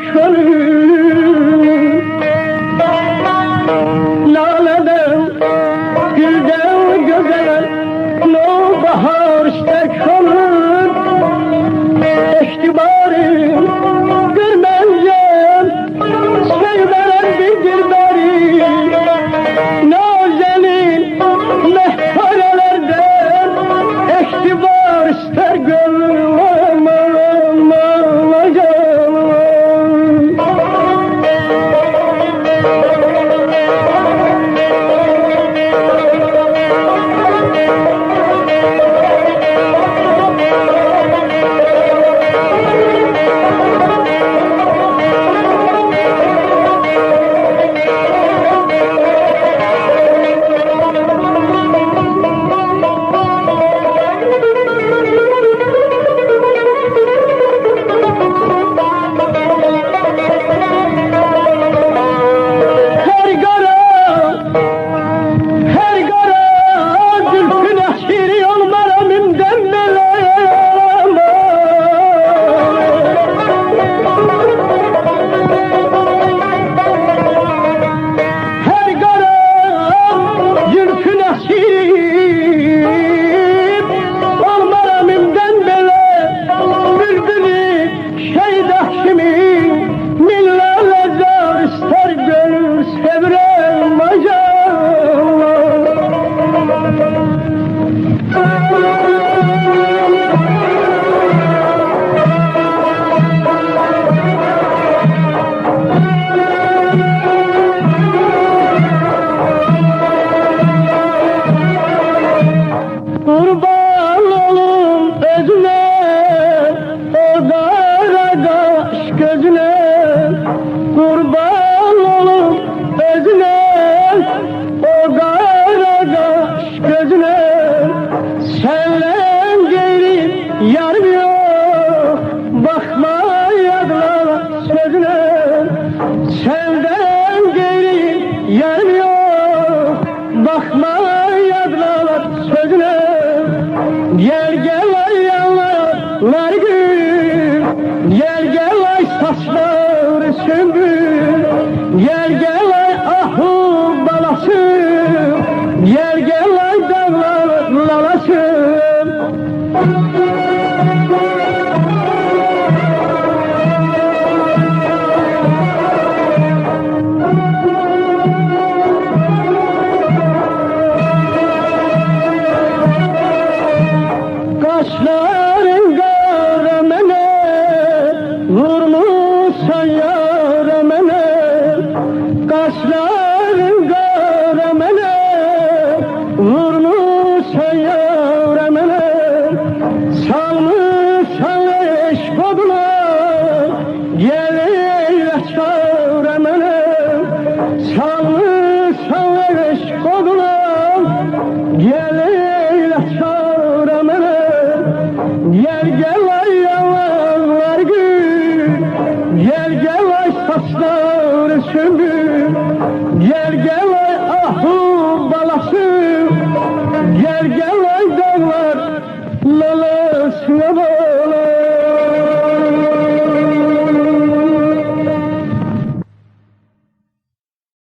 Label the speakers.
Speaker 1: ölüm. Laleden, gülden güzel, no bahar istek olur. İhtibarım görmeyeceğim, sevdelen bir dilberi. Nazenin mehparelerden, ihtibar ister gönlüm. Kurban olum özüne, o kara kaş gözüne. Kurban olum özüne, o kara kaş gözüne. Senden geri yarım yok, bakma yadla sözüne. Senden geri yarım yok, bakma yadla sözüne. Gel gel ay yanlar gül, gel gel ay saçlar sümbül, gel gel ay ahu balası, gel gel ay dağlar lalası. Kaşların garamene, vurmuşsan yaramene. Kaşların garamene, vurmuşsan yaramene. Salmışsan eş koduna, gel eyle çağramene. Salmışsan eş koduna, gel eyle çağramene. Gel gel ay yalanlar gül, gel gel ay saçlar sümbül, gel gel ay ahu balası, gel gel ay dağlar lalası.